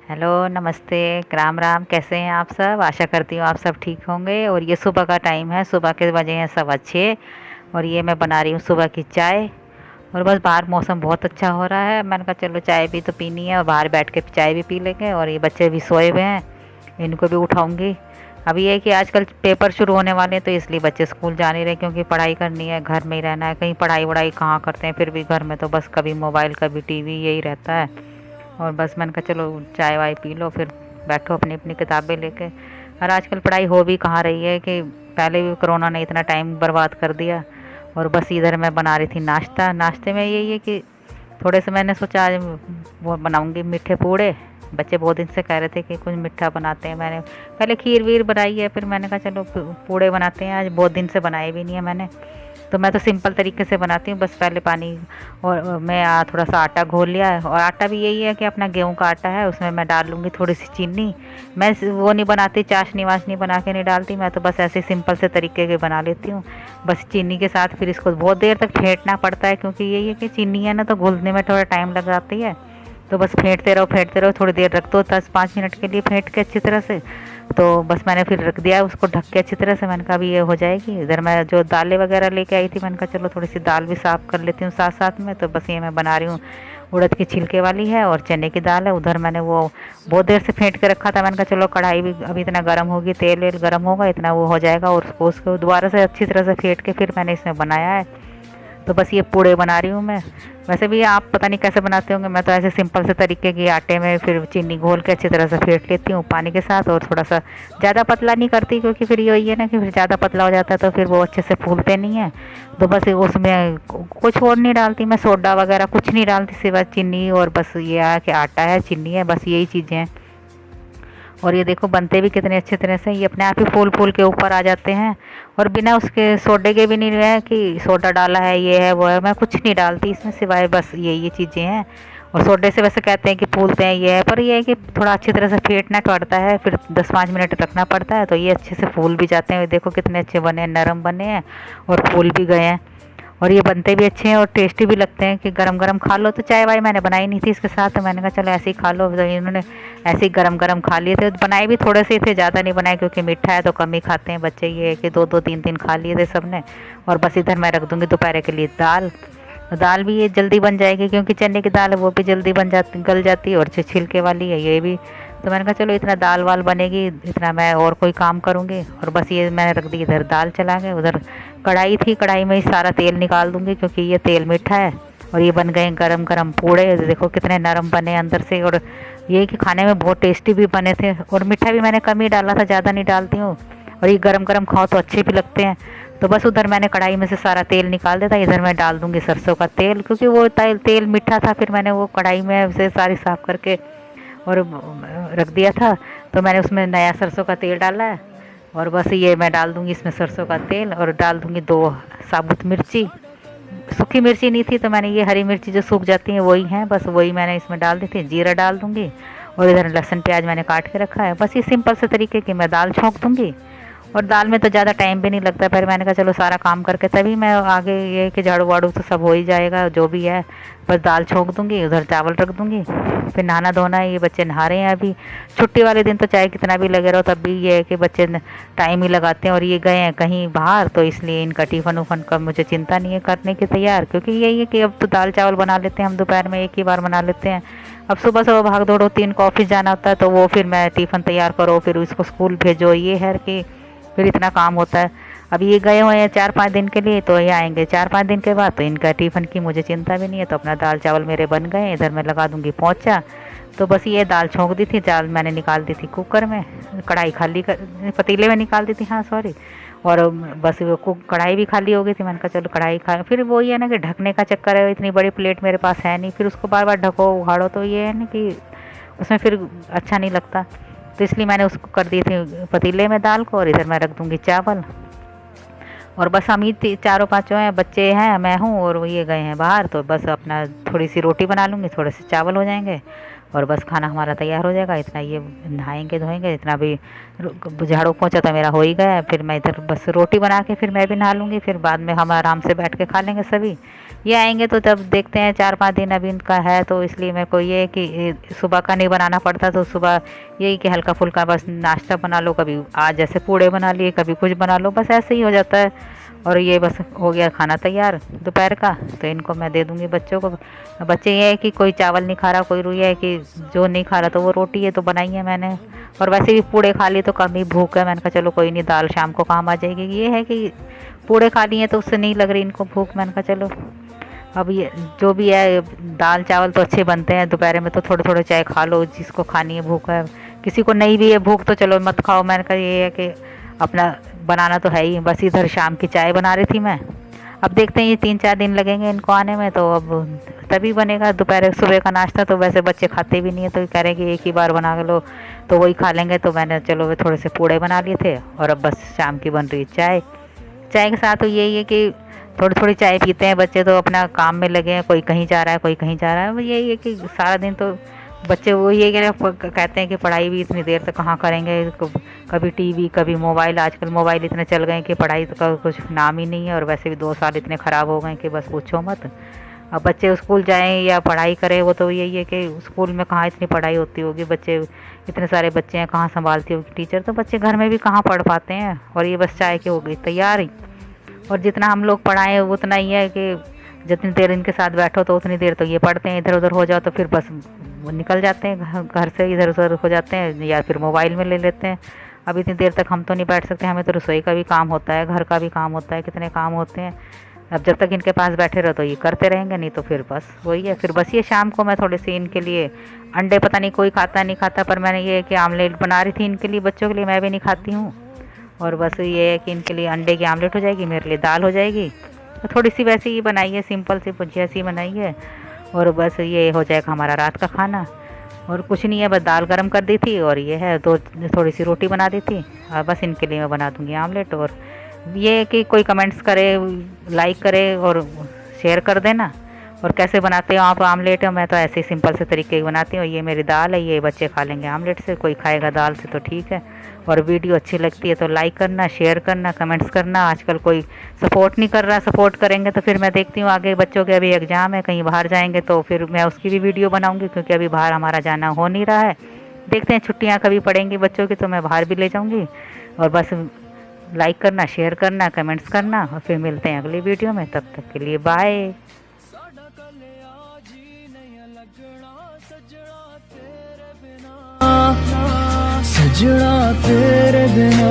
Hello, नमस्ते, राम राम। कैसे हैं आप सब? आशा करती हूँ आप सब ठीक होंगे। और ये सुबह का टाइम है, सुबह के बजे हैं 6:15। और ये मैं बना रही हूँ सुबह की चाय। और बस बाहर मौसम बहुत अच्छा हो रहा है, मैंने कहा चलो चाय भी तो पीनी है और बाहर बैठ के चाय भी पी लेंगे। और ये बच्चे भी सोए हुए हैं, इनको भी उठाऊंगी। अभी ये है कि आजकल पेपर शुरू होने वाले हैं तो इसलिए बच्चे स्कूल जा नहीं रहे, क्योंकि पढ़ाई करनी है, घर में ही रहना है। कहीं पढ़ाई वढ़ाई कहाँ करते हैं, फिर भी घर में तो बस कभी मोबाइल कभी टीवी यही रहता है। और बस मैंने कहा चलो चाय वाय पी लो, फिर बैठो अपनी अपनी किताबें लेके। और आजकल पढ़ाई हो भी कहाँ रही है कि पहले भी कोरोना ने इतना टाइम बर्बाद कर दिया। और बस इधर मैं बना रही थी नाश्ता। नाश्ते में यही है कि थोड़े से मैंने सोचा आज वो बनाऊंगी मीठे पूड़े। बच्चे बहुत दिन से कह रहे थे कि कुछ मीठा बनाते हैं। मैंने पहले खीर वीर बनाई है, फिर मैंने कहा चलो पूड़े बनाते हैं। आज बहुत दिन से बनाए भी नहीं है मैंने, तो मैं तो सिंपल तरीके से बनाती हूँ। बस पहले पानी और मैं थोड़ा सा आटा घोल लिया है। और आटा भी यही है कि अपना गेहूं का आटा है, उसमें मैं डाल लूँगी थोड़ी सी चीनी। मैं वो नहीं बनाती, चाशनी वाशनी बना के नहीं डालती, मैं तो बस ऐसे सिंपल से तरीके के बना लेती हूँ। बस चीनी के साथ फिर इसको बहुत देर तक फेंटना पड़ता है, क्योंकि यही है कि चीनी है ना, तो घुलने में थोड़ा टाइम लग जाती है। तो बस फेंटते रहो, थोड़ी देर रख दो, 10-5 मिनट के लिए फेंट के अच्छी तरह से। तो बस मैंने फिर रख दिया उसको ढक के अच्छी तरह से। मैंने कहा अभी ये हो जाएगी। इधर मैं जो दालें वगैरह लेके आई थी, मैंने कहा चलो थोड़ी सी दाल भी साफ़ कर लेती हूँ साथ साथ में। तो बस ये मैं बना रही हूँ, उड़द की छिलके वाली है और चने की दाल है। उधर मैंने वो बहुत देर से फेंट के रखा था, मैंने कहा चलो कढ़ाई भी अभी इतना गर्म होगी, तेल वेल गर्म होगा इतना, वो हो जाएगा। और उसको दोबारा से अच्छी तरह से फेंट के फिर मैंने इसमें बनाया है। तो बस ये पूड़े बना रही हूँ मैं। वैसे भी आप पता नहीं कैसे बनाते होंगे, मैं तो ऐसे सिंपल से तरीके के आटे में फिर चीनी घोल के अच्छी तरह से फेंट लेती हूँ पानी के साथ। और थोड़ा सा ज़्यादा पतला नहीं करती, क्योंकि फिर ये है ना कि फिर ज़्यादा पतला हो जाता है तो फिर वो अच्छे से फूलते नहीं हैं। तो बस उसमें कुछ और नहीं डालती मैं, सोडा वगैरह कुछ नहीं डालती, सिवाय चीनी और बस ये है कि आटा है, चीनी है, बस यही चीज़ें हैं। और ये देखो बनते भी कितने अच्छे तरह से, ये अपने आप ही फूल फूल के ऊपर आ जाते हैं। और बिना उसके सोडे के भी नहीं है कि सोडा डाला है, ये है वो है, मैं कुछ नहीं डालती इसमें, सिवाय बस ये चीज़ें हैं। और सोडे से वैसे कहते हैं कि फूलते हैं, ये है, पर ये है कि थोड़ा अच्छी तरह से फेंटना पड़ता है, फिर 10-5 मिनट रखना पड़ता है, तो ये अच्छे से फूल भी जाते हैं। देखो कितने अच्छे बने हैं, नरम बने हैं और फूल भी गए हैं। और ये बनते भी अच्छे हैं और टेस्टी भी लगते हैं कि गरम गरम खा लो। तो चाय वाय मैंने बनाई नहीं थी इसके साथ, तो मैंने कहा चलो ऐसे ही खा लो। तो इन्होंने ऐसे ही गरम गरम खा लिए थे। बनाए भी थोड़े से थे, ज़्यादा नहीं बनाए, क्योंकि मीठा है तो कम ही खाते हैं बच्चे। ये है कि 2-2 3-3 खा लिए थे सबने। और बस इधर मैं रख दूँगी दोपहर के लिए दाल। तो दाल भी ये जल्दी बन जाएगी, क्योंकि चने की दाल है वो भी जल्दी बन जाती, गल जाती है। और छिलके वाली है ये भी। तो मैंने कहा चलो इतना दाल वाल बनेगी, इतना मैं और कोई काम करूँगी। और बस ये मैंने रख दी इधर दाल चला के। उधर कढ़ाई थी, कढ़ाई में ही सारा तेल निकाल दूँगी, क्योंकि ये तेल मीठा है। और ये बन गए गरम गरम पूड़े, देखो कितने नरम बने अंदर से। और ये कि खाने में बहुत टेस्टी भी बने थे। और मीठा भी मैंने कम ही डाला था, ज़्यादा नहीं डालती हूँ। और ये गरम गरम खाओ तो अच्छे भी लगते हैं। तो बस उधर मैंने कढ़ाई में से सारा तेल निकाल दिया था, इधर मैं डाल दूँगी सरसों का तेल, क्योंकि वो तेल मीठा था। फिर मैंने वो कढ़ाई में से सारी साफ़ करके और रख दिया था। तो मैंने उसमें नया सरसों का तेल डाला है। और बस ये मैं डाल दूँगी इसमें सरसों का तेल, और डाल दूँगी 2 साबुत मिर्ची। सूखी मिर्ची नहीं थी तो मैंने ये हरी मिर्ची जो सूख जाती हैं वही हैं, बस वही मैंने इसमें डाल दी थी। जीरा डाल दूँगी। और इधर लहसुन प्याज मैंने काट के रखा है। बस ये सिंपल से तरीके की मैं दाल छोंक दूँगी। और दाल में तो ज़्यादा टाइम भी नहीं लगता, पर मैंने कहा चलो सारा काम करके तभी मैं आगे, ये कि झाड़ू वाड़ू तो सब हो ही जाएगा जो भी है। बस दाल छोंक दूँगी, उधर चावल रख दूँगी। फिर नहाना धोना है, ये बच्चे नहा रहे हैं अभी। छुट्टी वाले दिन तो चाहे कितना भी लगे रहो तब भी ये है कि बच्चे टाइम ही लगाते हैं। और ये गए हैं कहीं बाहर, तो इसलिए इनका टिफ़न उफ़न का मुझे चिंता नहीं है करने की तैयार, क्योंकि यही है कि अब तो दाल चावल बना लेते हैं हम, दोपहर में एक ही बार बना लेते हैं। अब सुबह सुबह भाग दौड़ होती है, इनको ऑफिस जाना होता है, तो वो फिर मैं टिफ़न तैयार करो, फिर इसको स्कूल भेजो, ये है कि फिर इतना काम होता है। अब ये गए हुए हैं 4-5 दिन के लिए, तो ये आएंगे 4-5 दिन के बाद, तो इनका टिफ़िन की मुझे चिंता भी नहीं है। तो अपना दाल चावल मेरे बन गए, इधर मैं लगा दूंगी पोंछा। तो बस ये दाल छोंक दी थी, दाल मैंने निकाल दी थी कुकर में, कढ़ाई खाली कर पतीले में निकाल दी थी, हाँ सॉरी। और बस वो कढ़ाई भी खाली हो गई थी। मैंने कहा चलो कढ़ाई खा, फिर वो ये है ना कि ढकने का चक्कर है, इतनी बड़ी प्लेट मेरे पास है नहीं, फिर उसको बार बार ढको उघाड़ो, तो ये है ना कि उसमें फिर अच्छा नहीं लगता। तो इसलिए मैंने उसको कर दी थी पतीले में दाल को। और इधर मैं रख दूँगी चावल। और बस हम ही चारों पाँचों हैं, बच्चे हैं, मैं हूँ, और वो ये गए हैं बाहर। तो बस अपना थोड़ी सी रोटी बना लूँगी, थोड़े से चावल हो जाएंगे। और बस खाना हमारा तैयार हो जाएगा। इतना ये नहाएंगे धोएंगे, इतना भी झाड़ू पोंछा तो मेरा हो ही गया है। फिर मैं इधर बस रोटी बना के फिर मैं भी नहा लूँगी, फिर बाद में हम आराम से बैठ के खा लेंगे सभी। ये आएंगे तो तब देखते हैं, 4-5 दिन अभी इनका है, तो इसलिए मेरे को ये है कि सुबह का नहीं बनाना पड़ता, तो सुबह यही कि हल्का फुल्का बस नाश्ता बना लो, कभी आज जैसे पूड़े बना लिए, कभी कुछ बना लो, बस ऐसे ही हो जाता है। और ये बस हो गया खाना तैयार दोपहर का, तो इनको मैं दे दूँगी बच्चों को। बच्चे ये है कि कोई चावल नहीं खा रहा, कोई ये है कि जो नहीं खा रहा तो वो रोटी है तो बनाई है मैंने। और वैसे भी पूड़े खा लिए तो कम ही भूख है, मैंने कहा चलो कोई नहीं, दाल शाम को काम आ जाएगी। ये है कि पूड़े खा लिए तो उससे नहीं लग रही इनको भूख, मैंने कहा चलो अब ये जो भी है, दाल चावल तो अच्छे बनते हैं, दोपहर में तो थोड़े थोड़े चाय खा लो, जिसको खानी है भूख है। किसी को नहीं भी है भूख तो चलो मत खाओ, मैंने कहा ये है कि अपना बनाना तो है ही। बस इधर शाम की चाय बना रही थी मैं। अब देखते हैं, ये 3-4 दिन लगेंगे इनको आने में, तो अब तभी बनेगा। दोपहर सुबह का नाश्ता तो वैसे बच्चे खाते भी नहीं है, तो कह रहे हैं कि एक ही बार बना लो तो वही खा लेंगे। तो मैंने चलो वे थोड़े से पूड़े बना लिए थे, और अब बस शाम की बन रही है चाय। चाय के साथ तो यही है कि थोड़ी थोड़ी चाय पीते हैं बच्चे, तो अपना काम में लगे हैं, कोई कहीं जा रहा है कोई कहीं जा रहा है। यही है कि सारा दिन तो बच्चे वो ये कहते हैं कि पढ़ाई भी इतनी देर तक कहाँ करेंगे, कभी टीवी कभी मोबाइल। आजकल मोबाइल इतने चल गए कि पढ़ाई तो का कुछ नाम ही नहीं है, और वैसे भी 2 साल इतने ख़राब हो गए कि बस पूछो मत। अब बच्चे स्कूल जाएं या पढ़ाई करें, वो तो यही है कि स्कूल में कहाँ इतनी पढ़ाई होती होगी, बच्चे इतने सारे बच्चे हैं, कहाँ संभालती होगी टीचर। तो बच्चे घर में भी कहाँ पढ़ पाते हैं। और ये बस चाय की हो गई तैयार ही। और जितना हम लोग पढ़ाएं उतना ही है कि जितनी देर इनके साथ बैठो तो उतनी देर तो ये पढ़ते हैं, इधर उधर हो जाओ तो फिर बस वो निकल जाते हैं घर से, इधर उधर हो जाते हैं या फिर मोबाइल में ले लेते हैं। अब इतनी देर तक हम तो नहीं बैठ सकते, हमें तो रसोई का भी काम होता है, घर का भी काम होता है, कितने काम होते हैं। अब जब तक इनके पास बैठे रहो तो ये करते रहेंगे, नहीं तो फिर बस वही है। फिर बस ये शाम को मैं थोड़ी सी इनके लिए अंडे, पता नहीं कोई खाता नहीं खाता, पर मैंने ये है कि आमलेट बना रही थी इनके लिए, बच्चों के लिए, मैं भी नहीं खाती हूँ। और बस ये है कि इनके लिए अंडे की आमलेट हो जाएगी, मेरे लिए दाल हो जाएगी। तो थोड़ी सी वैसे ही बनाई है, सिंपल सी भुजिया सी बनाई है, और बस ये हो जाएगा हमारा रात का खाना। और कुछ नहीं है, बस दाल गरम कर दी थी, और ये है तो थोड़ी सी रोटी बना दी थी, और बस इनके लिए मैं बना दूँगी आमलेट। और ये है कि कोई कमेंट्स करे, लाइक करे और शेयर कर देना। और कैसे बनाते हो आप आमलेट? मैं तो ऐसे ही सिंपल से तरीके की बनाती हूँ। ये मेरी दाल है, ये बच्चे खा लेंगे आमलेट से, कोई खाएगा दाल से तो ठीक है। और वीडियो अच्छी लगती है तो लाइक करना, शेयर करना, कमेंट्स करना। आजकल कोई सपोर्ट नहीं कर रहा, सपोर्ट करेंगे तो फिर मैं देखती हूँ आगे बच्चों के अभी एग्ज़ाम है, कहीं बाहर जाएंगे तो फिर मैं उसकी भी वीडियो बनाऊँगी, क्योंकि अभी बाहर हमारा जाना हो नहीं रहा है। देखते हैं छुट्टियाँ कभी पड़ेंगी बच्चों की तो मैं बाहर भी ले जाऊँगी। और बस लाइक करना, शेयर करना, कमेंट्स करना, और फिर मिलते हैं अगली वीडियो में। तब तक के लिए बाय। सजना तेरे बिना